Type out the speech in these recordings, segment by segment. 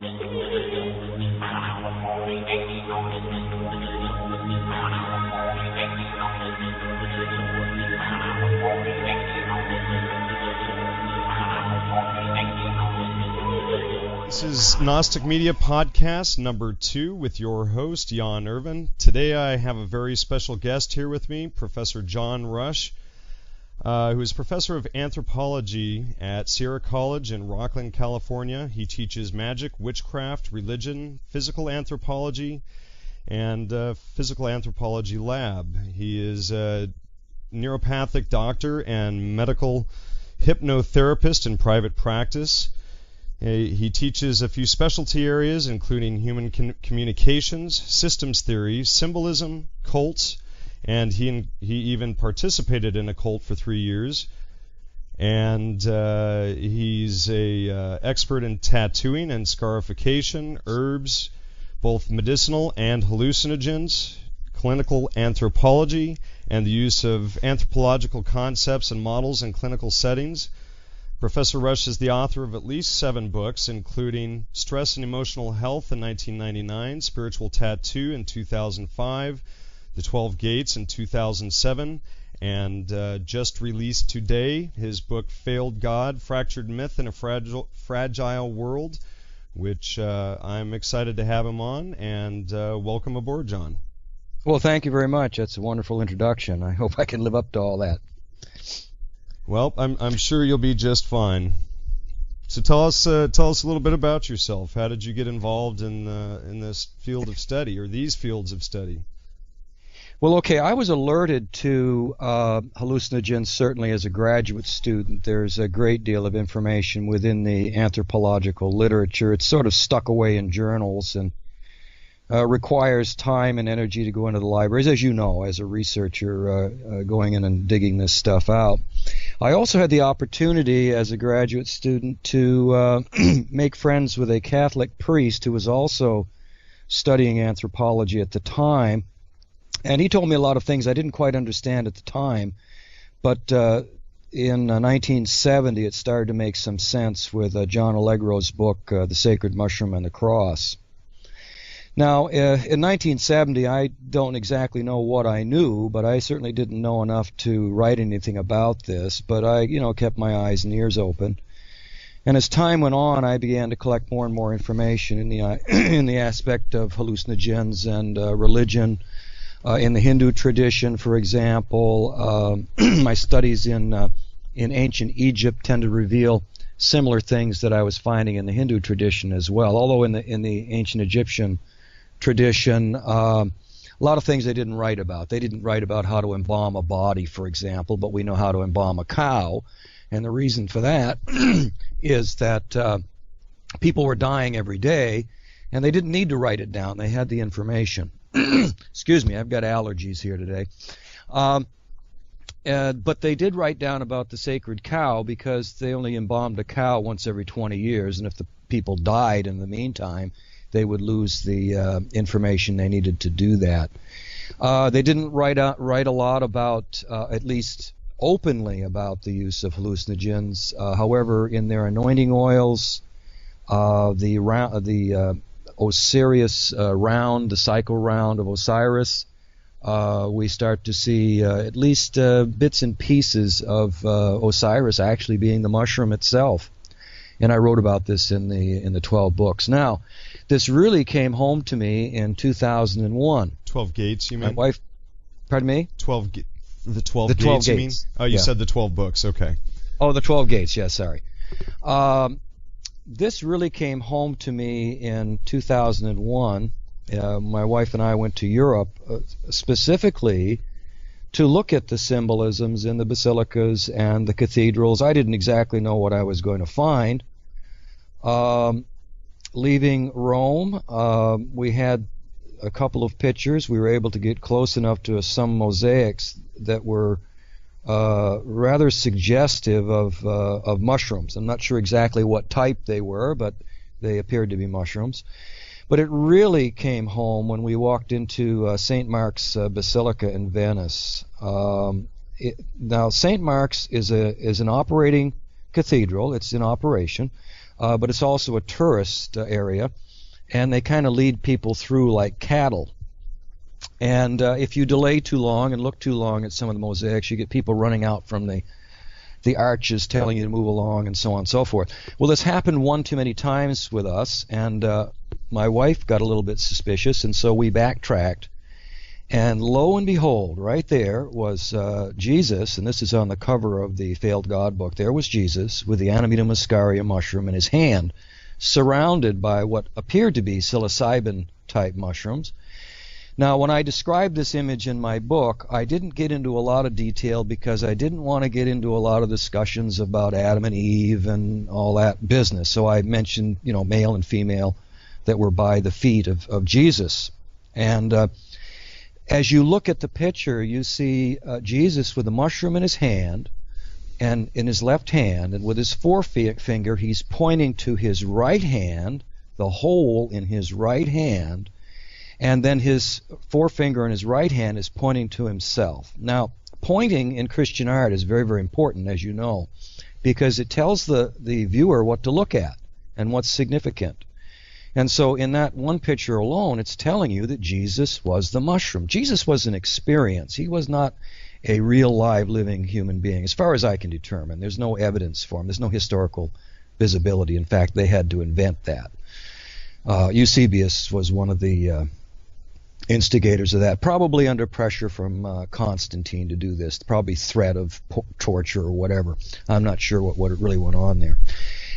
This is Gnostic Media Podcast number 2 with your host, Jan Irvin. Today I have a very special guest here with me, Professor John Rush, who is Professor of Anthropology at Sierra College in Rockland, California. He teaches magic, witchcraft, religion, physical anthropology, and physical anthropology lab. He is a neuropathic doctor and medical hypnotherapist in private practice. He teaches a few specialty areas, including human communications, systems theory, symbolism, cults, and he even participated in a cult for 3 years. And he's a expert in tattooing and scarification, herbs, both medicinal and hallucinogens, clinical anthropology, and the use of anthropological concepts and models in clinical settings. Professor Rush is the author of at least 7 books, including Stress and Emotional Health in 1999, Spiritual Tattoo in 2005, The 12 Gates in 2007, and just released today his book Failed God, Fractured Myth in a Fragile World, which I'm excited to have him on, and welcome aboard, John. Well, thank you very much. That's a wonderful introduction. I hope I can live up to all that. Well, I'm sure you'll be just fine. So tell us a little bit about yourself. How did you get involved in this field of study, or these fields of study? Well, okay, I was alerted to hallucinogens certainly as a graduate student. There's a great deal of information within the anthropological literature. It's sort of stuck away in journals and requires time and energy to go into the libraries, as you know, as a researcher going in and digging this stuff out. I also had the opportunity as a graduate student to make friends with a Catholic priest who was also studying anthropology at the time, and he told me a lot of things I didn't quite understand at the time, but in 1970 it started to make some sense with John Allegro's book, The Sacred Mushroom and the Cross. Now, in 1970, I don't exactly know what I knew, but I certainly didn't know enough to write anything about this, but I, kept my eyes and ears open. And as time went on, I began to collect more and more information in the aspect of hallucinogens and religion. In the Hindu tradition, for example, my studies in ancient Egypt tend to reveal similar things that I was finding in the Hindu tradition as well, although in the ancient Egyptian tradition, a lot of things they didn't write about. They didn't write about how to embalm a body, for example, but we know how to embalm a cow. And the reason for that is that people were dying every day, and they didn't need to write it down. They had the information. Excuse me, I've got allergies here today. But they did write down about the sacred cow because they only embalmed a cow once every 20 years, and if the people died in the meantime, they would lose the information they needed to do that. They didn't write a lot about, at least openly, about the use of hallucinogens. However, in their anointing oils, the Osiris round, the cycle round of Osiris, we start to see at least bits and pieces of Osiris actually being the mushroom itself. And I wrote about this in the 12 books. Now, this really came home to me in 2001. 12 Gates, you mean? My wife, pardon me? The 12 Gates, Gates, you mean? Oh, you said the 12 books, okay. Oh, the 12 Gates, yes, sorry. This really came home to me in 2001. My wife and I went to Europe specifically to look at the symbolisms in the basilicas and the cathedrals. I didn't exactly know what I was going to find. Leaving Rome, we had a couple of pictures. We were able to get close enough to some mosaics that were rather suggestive of mushrooms. I'm not sure exactly what type they were, but they appeared to be mushrooms. But it really came home when we walked into St. Mark's Basilica in Venice. Now, St. Mark's is an operating cathedral. It's in operation. but it's also a tourist area, and they kind of lead people through like cattle. And if you delay too long and look too long at some of the mosaics, you get people running out from the arches telling you to move along and so on and so forth. Well, this happened one too many times with us, and my wife got a little bit suspicious, and so we backtracked. And lo and behold, right there was Jesus, and this is on the cover of the Failed God book. There was Jesus with the Amanita muscaria mushroom in his hand, surrounded by what appeared to be psilocybin-type mushrooms. Now, when I described this image in my book, I didn't get into a lot of detail because I didn't want to get into a lot of discussions about Adam and Eve and all that business. So I mentioned, male and female that were by the feet of Jesus. And as you look at the picture, you see Jesus with a mushroom in his hand, and in his left hand, and with his forefinger, he's pointing to his right hand, the hole in his right hand, and then his forefinger in his right hand is pointing to himself. Now, pointing in Christian art is very, very important, as you know, because it tells the viewer what to look at and what's significant. And so in that one picture alone, it's telling you that Jesus was the mushroom. Jesus was an experience. He was not a real, live, living human being, as far as I can determine. There's no evidence for him. There's no historical visibility. In fact, they had to invent that. Eusebius was one of the instigators of that, probably under pressure from Constantine to do this, probably threat of torture or whatever. I'm not sure what really went on there.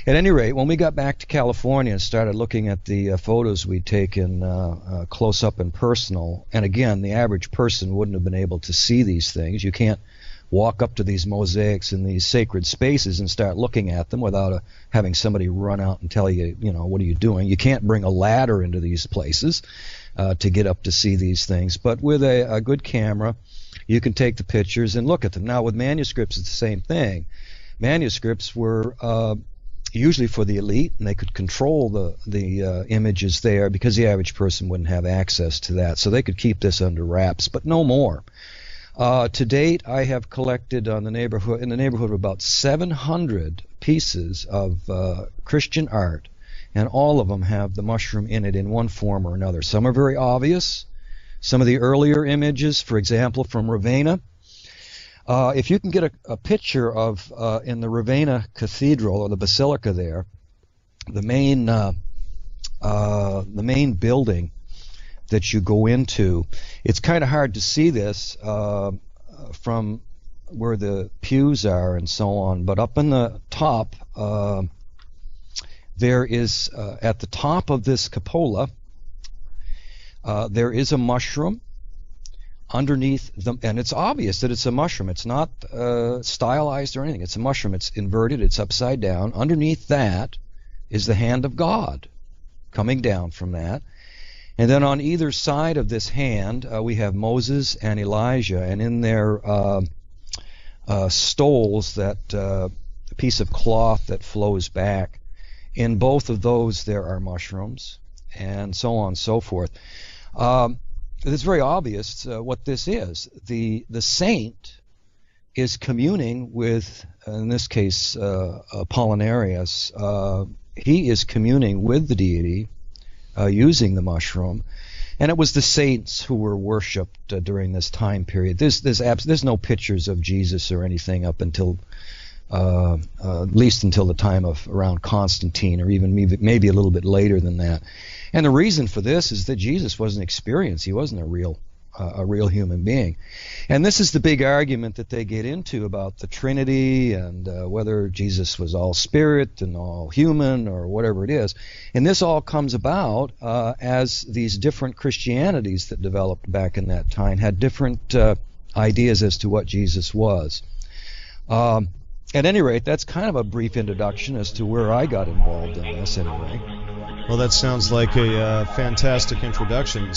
At any rate, when we got back to California and started looking at the photos we'd taken close up and personal, and again, the average person wouldn't have been able to see these things. You can't walk up to these mosaics in these sacred spaces and start looking at them without having somebody run out and tell you, what are you doing? You can't bring a ladder into these places to get up to see these things. But with a good camera, you can take the pictures and look at them. Now, with manuscripts, it's the same thing. Manuscripts were usually for the elite, and they could control the images there because the average person wouldn't have access to that. So they could keep this under wraps, but no more. To date, I have collected in the neighborhood of about 700 pieces of Christian art, and all of them have the mushroom in it in one form or another. Some are very obvious. Some of the earlier images, for example, from Ravenna. If you can get a picture of in the Ravenna Cathedral or the Basilica there, the main building that you go into, it's kind of hard to see this from where the pews are and so on, but up in the top, there is at the top of this cupola, there is a mushroom. Underneath them, and it's obvious that it's a mushroom. It's not stylized or anything. It's a mushroom. It's inverted. It's upside down. Underneath that is the hand of God coming down from that. And then on either side of this hand, we have Moses and Elijah, and in their stoles, that piece of cloth that flows back. In both of those, there are mushrooms, and so on and so forth. It's very obvious what this is. The saint is communing with, in this case, Apollinarius. He is communing with the deity using the mushroom, and it was the saints who were worshipped during this time period. There's no pictures of Jesus or anything up until at least until the time of around Constantine, or even maybe a little bit later than that. And the reason for this is that Jesus was an experience. He wasn't a real human being. And this is the big argument that they get into about the Trinity and whether Jesus was all spirit and all human or whatever it is. And this all comes about as these different Christianities that developed back in that time had different ideas as to what Jesus was. At any rate, that's kind of a brief introduction as to where I got involved in this anyway. Well, that sounds like a fantastic introduction.